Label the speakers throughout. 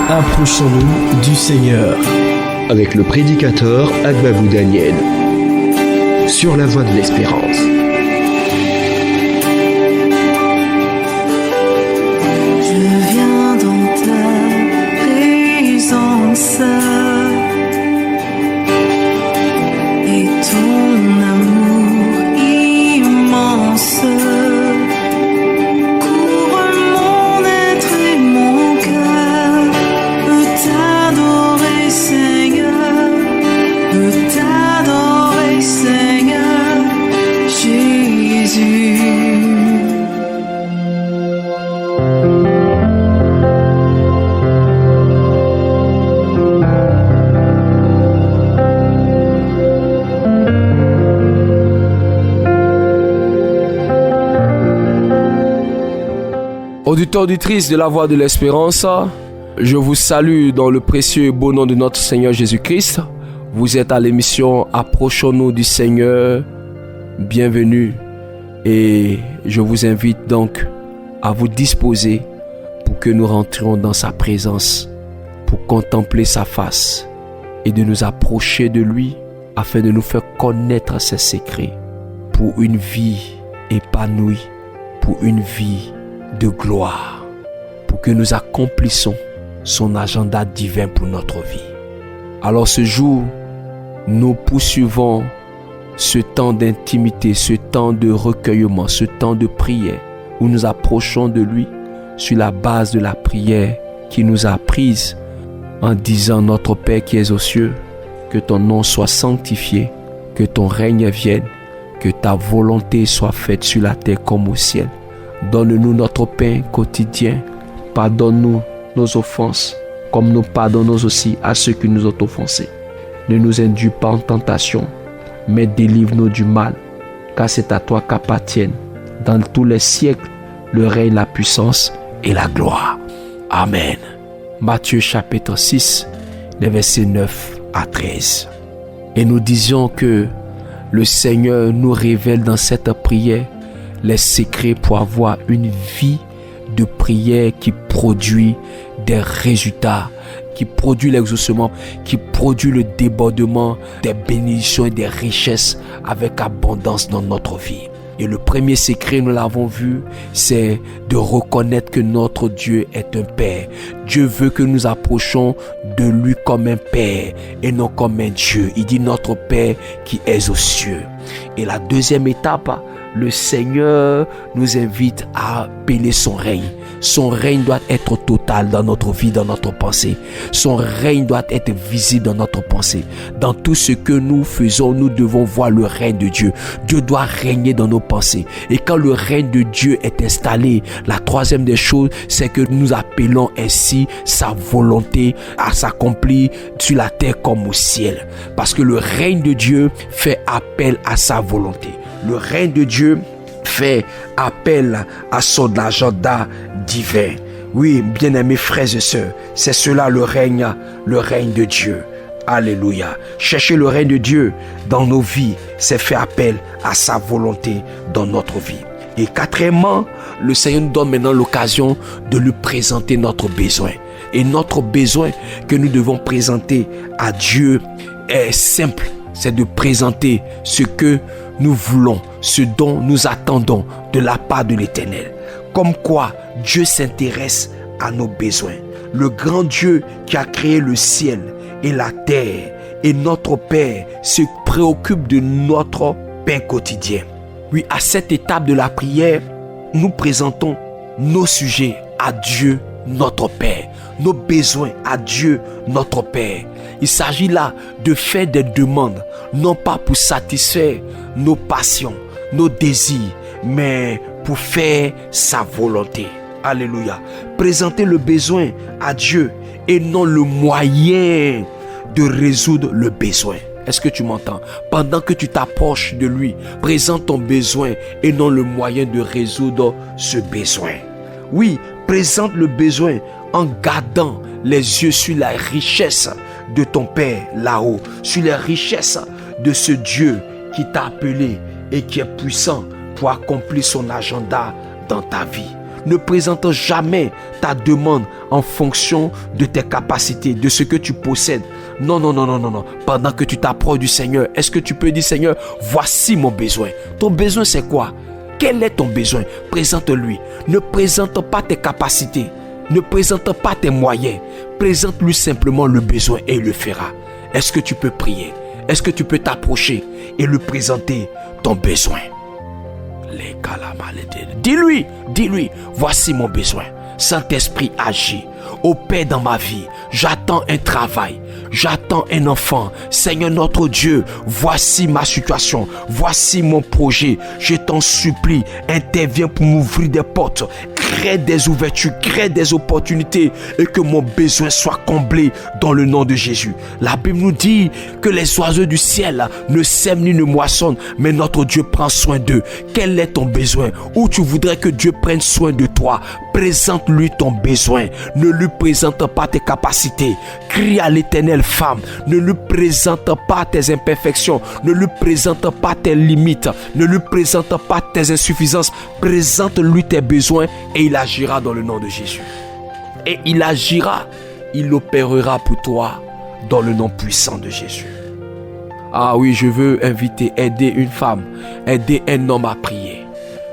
Speaker 1: Approchons-nous du Seigneur.
Speaker 2: Avec le prédicateur Agbabou Daniel. Sur la voie de l'espérance.
Speaker 3: Je viens dans ta présence et ton amour immense.
Speaker 4: Auditeurs, auditrices de la Voix de l'Espérance, je vous salue dans le précieux et beau nom de notre Seigneur Jésus-Christ. Vous êtes à l'émission Approchons-nous du Seigneur. Bienvenue. Et je vous invite donc à vous disposer pour que nous rentrions dans sa présence, pour contempler sa face et de nous approcher de lui afin de nous faire connaître ses secrets pour une vie épanouie, pour une vie de gloire, pour que nous accomplissions son agenda divin pour notre vie. Alors ce jour, nous poursuivons ce temps d'intimité, ce temps de recueillement, ce temps de prière où nous approchons de lui sur la base de la prière qui nous a apprise en disant: Notre Père qui es aux cieux, que ton nom soit sanctifié, que ton règne vienne, que ta volonté soit faite sur la terre comme au ciel. Donne-nous notre pain quotidien. Pardonne-nous nos offenses, comme nous pardonnons aussi à ceux qui nous ont offensés. Ne nous induis pas en tentation, mais délivre-nous du mal, car c'est à toi qu'appartiennent, dans tous les siècles, le règne, la puissance et la gloire. Amen. Matthieu chapitre 6, les versets 9 à 13. Et nous disions que le Seigneur nous révèle dans cette prière les secrets pour avoir une vie de prière qui produit des résultats, qui produit l'exaucement, qui produit le débordement des bénédictions et des richesses avec abondance dans notre vie. Et le premier secret, nous l'avons vu, c'est de reconnaître que notre Dieu est un Père. Dieu veut que nous approchions de lui comme un Père et non comme un Dieu. Il dit notre Père qui est aux cieux. Et la deuxième étape, le Seigneur nous invite à appeler son règne. Son règne doit être total dans notre vie, dans notre pensée. Son règne doit être visible dans notre pensée. Dans tout ce que nous faisons, nous devons voir le règne de Dieu. Dieu doit régner dans nos pensées. Et quand le règne de Dieu est installé, la troisième des choses, c'est que nous appelons ainsi sa volonté à s'accomplir sur la terre comme au ciel. Parce que le règne de Dieu fait appel à sa volonté. Le règne de Dieu fait appel à son agenda divin. Oui, bien-aimés frères et sœurs, c'est cela le règne de Dieu. Alléluia. Chercher le règne de Dieu dans nos vies, c'est faire appel à sa volonté dans notre vie. Et quatrièmement, le Seigneur nous donne maintenant l'occasion de lui présenter notre besoin. Et notre besoin que nous devons présenter à Dieu est simple. C'est de présenter ce que nous voulons, ce dont nous attendons de la part de l'Éternel. Comme quoi Dieu s'intéresse à nos besoins. Le grand Dieu qui a créé le ciel et la terre et notre Père se préoccupe de notre pain quotidien. Oui, à cette étape de la prière, nous présentons nos sujets à Dieu, notre Père, nos besoins à Dieu, notre Père. Il s'agit là de faire des demandes, non pas pour satisfaire nos passions, nos désirs, mais pour faire sa volonté. Alléluia. Présenter le besoin à Dieu et non le moyen de résoudre le besoin. Est-ce que tu m'entends? Pendant que tu t'approches de lui, présente ton besoin et non le moyen de résoudre ce besoin. Oui, présente le besoin en gardant les yeux sur la richesse de ton Père là-haut, sur les richesses de ce Dieu qui t'a appelé et qui est puissant pour accomplir son agenda dans ta vie. Ne présente jamais ta demande en fonction de tes capacités, de ce que tu possèdes. Non. Pendant que tu t'approches du Seigneur, est-ce que tu peux dire, Seigneur, voici mon besoin. Ton besoin, c'est quoi? Quel est ton besoin? Présente-lui. Ne présente pas tes capacités. Ne présente pas tes moyens. Présente-lui simplement le besoin et il le fera. Est-ce que tu peux prier? Est-ce que tu peux t'approcher et lui présenter ton besoin? Dis-lui, voici mon besoin. Saint-Esprit agit. Opère dans ma vie. J'attends un travail. J'attends un enfant. Seigneur notre Dieu, voici ma situation. Voici mon projet. Je t'en supplie, interviens pour m'ouvrir des portes. Crée des ouvertures, crée des opportunités et que mon besoin soit comblé dans le nom de Jésus. La Bible nous dit que les oiseaux du ciel ne sèment ni ne moissonnent, mais notre Dieu prend soin d'eux. Quel est ton besoin? Où tu voudrais que Dieu prenne soin de toi? Présente-lui ton besoin. Ne lui présente pas tes capacités. Crie à l'Éternel, femme. Ne lui présente pas tes imperfections. Ne lui présente pas tes limites. Ne lui présente pas tes insuffisances. Présente-lui tes besoins et il agira dans le nom de Jésus. Et il agira, il opérera pour toi dans le nom puissant de Jésus. Ah oui, je veux aider une femme, aider un homme à prier.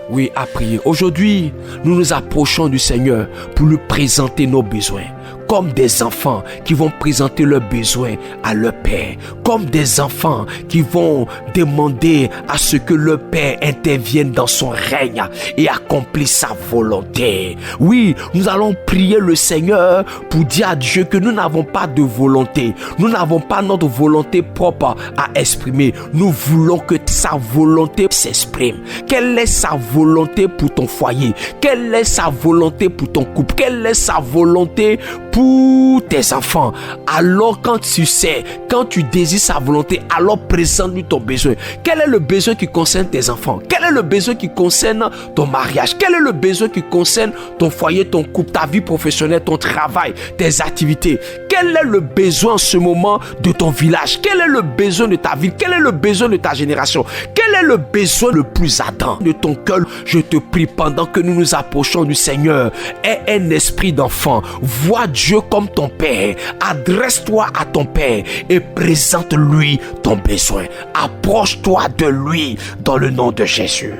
Speaker 4: Oui, à prier. Aujourd'hui, nous nous approchons du Seigneur pour lui présenter nos besoins. Comme des enfants qui vont présenter leurs besoins à leur Père. Comme des enfants qui vont demander à ce que leur Père intervienne dans son règne et accomplisse sa volonté. Oui, nous allons prier le Seigneur pour dire à Dieu que nous n'avons pas de volonté. Nous n'avons pas notre volonté propre à exprimer. Nous voulons que sa volonté s'exprime. Quelle est sa volonté pour ton foyer? Quelle est sa volonté pour ton couple? Quelle est sa volonté pour tes enfants? Alors quand tu sais, quand tu désires sa volonté, alors présente-lui ton besoin. Quel est le besoin qui concerne tes enfants? Quel est le besoin qui concerne ton mariage? Quel est le besoin qui concerne ton foyer, ton couple, ta vie professionnelle, ton travail, tes activités? Quel est le besoin en ce moment de ton village? Quel est le besoin de ta ville? Quel est le besoin de ta génération? Quel est le besoin le plus ardent de ton cœur? Je te prie, pendant que nous nous approchons du Seigneur, aie un esprit d'enfant. Vois Dieu comme ton Père. Adresse-toi à ton Père et présente-lui ton besoin. Approche-toi de lui dans le nom de Jésus.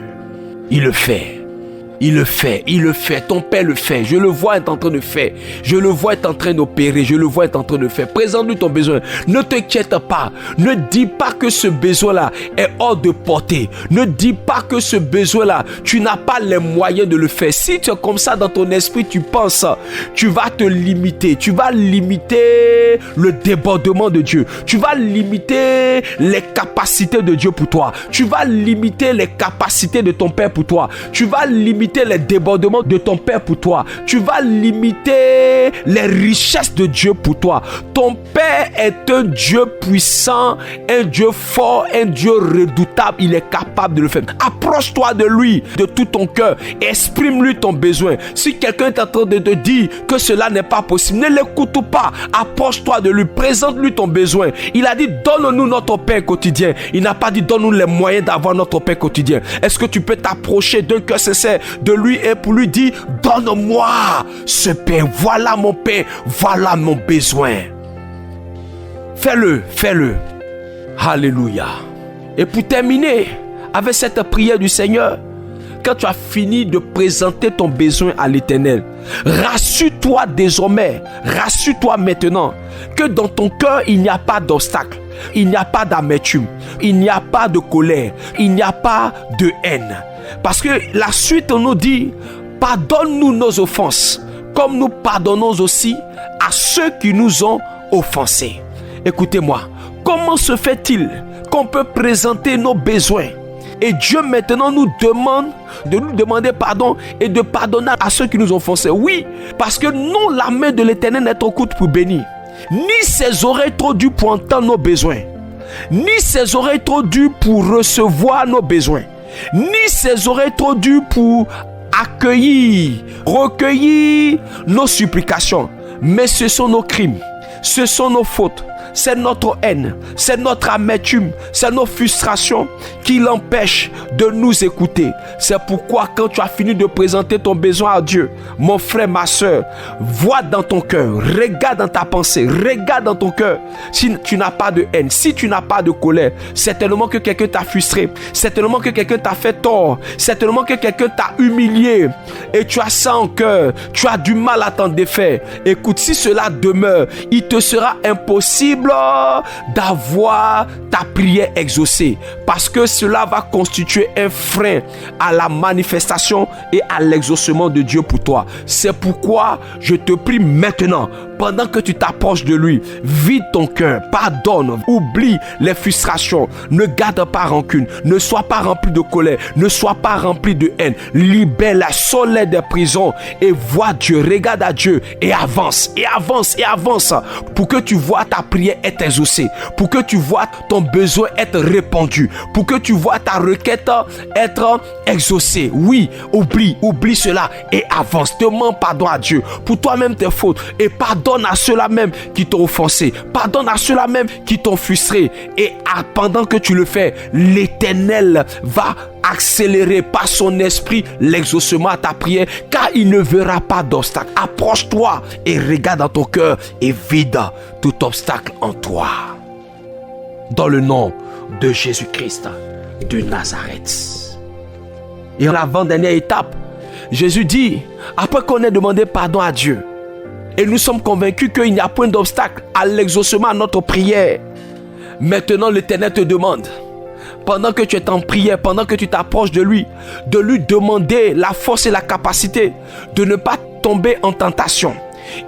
Speaker 4: Il le fait. Il le fait, ton Père le fait, je le vois être en train de faire, je le vois être en train d'opérer, je le vois être en train de faire. Présente-lui ton besoin, ne t'inquiète pas, ne dis pas que ce besoin-là est hors de portée, ne dis pas que ce besoin-là, tu n'as pas les moyens de le faire. Si tu es comme ça dans ton esprit, tu penses, tu vas te limiter, tu vas limiter le débordement de Dieu, tu vas limiter les capacités de Dieu pour toi, tu vas limiter les capacités de ton Père pour toi, tu vas limiter les débordements de ton Père pour toi. Tu vas limiter les richesses de Dieu pour toi. Ton Père est un Dieu puissant, un Dieu fort, un Dieu redoutable. Il est capable de le faire. Approche-toi de lui de tout ton cœur. Exprime-lui ton besoin. Si quelqu'un est en train de te dire que cela n'est pas possible, ne l'écoute pas. Approche-toi de lui. Présente-lui ton besoin. Il a dit, donne-nous notre pain quotidien. Il n'a pas dit, donne-nous les moyens d'avoir notre pain quotidien. Est-ce que tu peux t'approcher d'un cœur sincère de lui et pour lui dire, donne-moi ce pain, voilà mon pain, voilà mon besoin. Fais-le. Alléluia. Et pour terminer avec cette prière du Seigneur, quand tu as fini de présenter ton besoin à l'Éternel, rassure-toi désormais, rassure-toi maintenant que dans ton cœur il n'y a pas d'obstacle, il n'y a pas d'amertume, il n'y a pas de colère, il n'y a pas de haine. Parce que la suite nous dit, pardonne-nous nos offenses, comme nous pardonnons aussi à ceux qui nous ont offensés. Écoutez-moi, comment se fait-il qu'on peut présenter nos besoins et Dieu maintenant nous demande de nous demander pardon et de pardonner à ceux qui nous ont offensés? Oui, parce que non, la main de l'Éternel n'est trop courte pour bénir, ni ses oreilles trop dures pour entendre nos besoins, ni ses oreilles trop dures pour recevoir nos besoins, ni ses oreilles trop dures pour accueillir, recueillir nos supplications. Mais ce sont nos crimes, ce sont nos fautes, c'est notre haine, c'est notre amertume, c'est nos frustrations qui l'empêchent de nous écouter. C'est pourquoi quand tu as fini de présenter ton besoin à Dieu, mon frère, ma soeur, vois dans ton cœur, regarde dans ta pensée, regarde dans ton cœur. Si tu n'as pas de haine, si tu n'as pas de colère, c'est tellement que quelqu'un t'a frustré, c'est tellement que quelqu'un t'a fait tort, c'est tellement que quelqu'un t'a humilié et tu as ça en cœur, tu as du mal à t'en défaire. Écoute, si cela demeure, il te sera impossible d'avoir ta prière exaucée parce que cela va constituer un frein à la manifestation et à l'exaucement de Dieu pour toi. C'est pourquoi je te prie maintenant, pendant que tu t'approches de lui, vide ton cœur, pardonne, oublie les frustrations, ne garde pas rancune, ne sois pas rempli de colère, ne sois pas rempli de haine, libère-la, sors-les des prisons et vois Dieu, regarde à Dieu et avance, et avance, et avance pour que tu vois ta prière être exaucée, pour que tu vois ton besoin être répondu, pour que tu vois ta requête être exaucée. Oui, oublie cela et avance, demande pardon à Dieu pour toi-même tes fautes et pardonne à ceux-là même qui t'ont offensé, pardonne à ceux-là même qui t'ont frustré et pendant que tu le fais, l'Éternel va accélérer par son esprit l'exaucement à ta prière car il ne verra pas d'obstacle. Approche-toi et regarde dans ton cœur et vide tout obstacle en toi. Dans le nom de Jésus-Christ de Nazareth. Et en l'avant-dernière étape, Jésus dit, après qu'on ait demandé pardon à Dieu, et nous sommes convaincus qu'il n'y a point d'obstacle à l'exaucement à notre prière, maintenant l'Éternel te demande, pendant que tu es en prière, pendant que tu t'approches de lui demander la force et la capacité de ne pas tomber en tentation.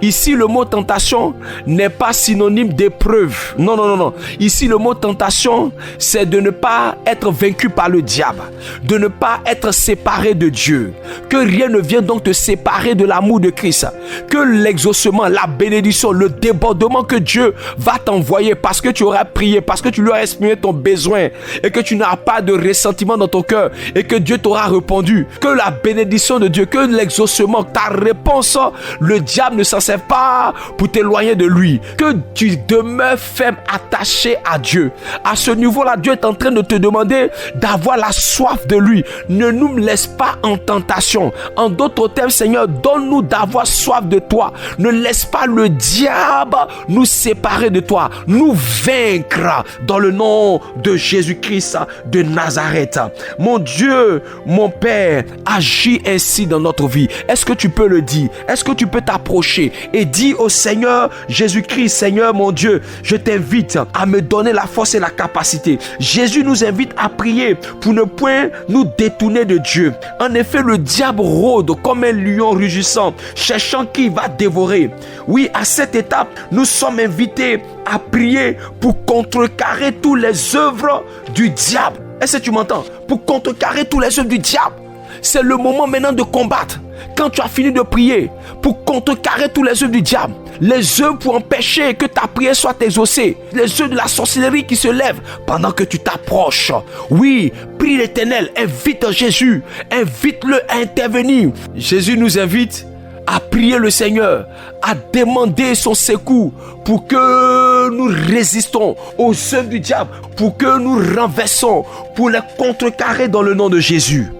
Speaker 4: Ici, le mot tentation n'est pas synonyme d'épreuve. Non. Ici, le mot tentation, c'est de ne pas être vaincu par le diable, de ne pas être séparé de Dieu. Que rien ne vienne donc te séparer de l'amour de Christ. Que l'exaucement, la bénédiction, le débordement que Dieu va t'envoyer parce que tu auras prié, parce que tu lui as exprimé ton besoin et que tu n'as pas de ressentiment dans ton cœur et que Dieu t'aura répondu. Que la bénédiction de Dieu, que l'exaucement, ta réponse, le diable ne s'en sert pas pour t'éloigner de lui. Que tu demeures ferme, attaché à Dieu. À ce niveau-là, Dieu est en train de te demander d'avoir la soif de lui. Ne nous laisse pas en tentation. En d'autres termes, Seigneur, donne-nous d'avoir soif de toi. Ne laisse pas le diable nous séparer de toi, nous vaincre dans le nom de Jésus-Christ de Nazareth. Mon Dieu, mon Père, agis ainsi dans notre vie. Est-ce que tu peux le dire? Est-ce que tu peux t'approcher et dis au Seigneur Jésus-Christ, Seigneur mon Dieu, je t'invite à me donner la force et la capacité. Jésus nous invite à prier pour ne point nous détourner de Dieu. En effet, le diable rôde comme un lion rugissant, cherchant qui il va dévorer. Oui, à cette étape, nous sommes invités à prier pour contrecarrer toutes les œuvres du diable. Est-ce que tu m'entends? Pour contrecarrer toutes les œuvres du diable. C'est le moment maintenant de combattre. Quand tu as fini de prier, pour contrecarrer tous les œuvres du diable, les œuvres pour empêcher que ta prière soit exaucée, les œuvres de la sorcellerie qui se lèvent pendant que tu t'approches. Oui, prie l'Éternel, invite Jésus, invite-le à intervenir. Jésus nous invite à prier le Seigneur, à demander son secours pour que nous résistons aux œuvres du diable, pour que nous renversons, pour les contrecarrer dans le nom de Jésus.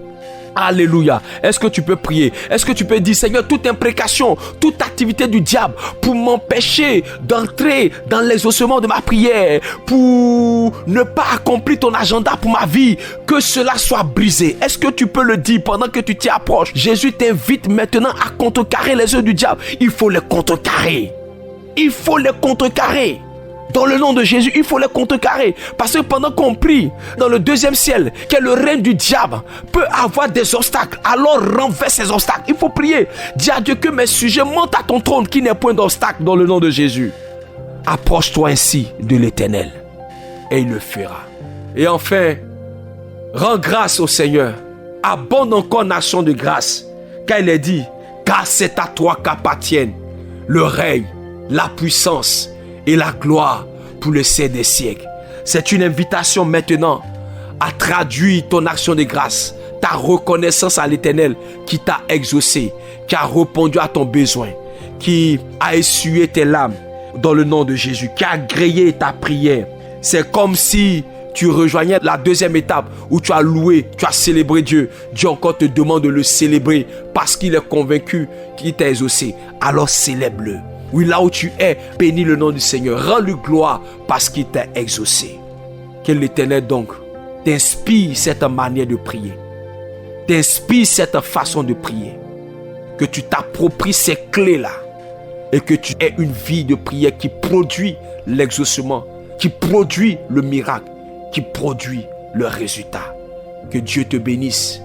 Speaker 4: Alléluia. Est-ce que tu peux prier? Est-ce que tu peux dire, Seigneur, toute imprécation, toute activité du diable pour m'empêcher d'entrer dans l'exaucement de ma prière, pour ne pas accomplir ton agenda pour ma vie, que cela soit brisé. Est-ce que tu peux le dire pendant que tu t'y approches? Jésus t'invite maintenant à contrecarrer les œuvres du diable. Il faut les contrecarrer. Il faut les contrecarrer. Dans le nom de Jésus, il faut les contrecarrer. Parce que pendant qu'on prie dans le deuxième ciel, que le règne du diable peut avoir des obstacles, alors renverse ces obstacles. Il faut prier. Dis à Dieu que mes sujets montent à ton trône, qui n'est point d'obstacle dans le nom de Jésus. Approche-toi ainsi de l'Éternel et il le fera. Et enfin, rends grâce au Seigneur. Abonde encore en action de grâce. Car il est dit, car c'est à toi qu'appartiennent le règne, la puissance et la gloire pour le siècle des siècles. C'est une invitation maintenant à traduire ton action de grâce, ta reconnaissance à l'Éternel qui t'a exaucé, qui a répondu à ton besoin, qui a essuyé tes larmes, dans le nom de Jésus, qui a agréé ta prière. C'est comme si tu rejoignais la deuxième étape où tu as loué, tu as célébré Dieu. Dieu encore te demande de le célébrer parce qu'il est convaincu qu'il t'a exaucé. Alors célèbre-le. Oui, là où tu es, bénis le nom du Seigneur. Rends-lui gloire parce qu'il t'a exaucé. Que l'Éternel donc t'inspire cette manière de prier. T'inspire cette façon de prier. Que tu t'appropries ces clés-là. Et que tu aies une vie de prière qui produit l'exaucement, qui produit le miracle, qui produit le résultat. Que Dieu te bénisse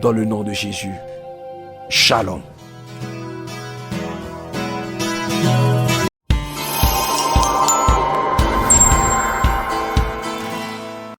Speaker 4: dans le nom de Jésus. Shalom.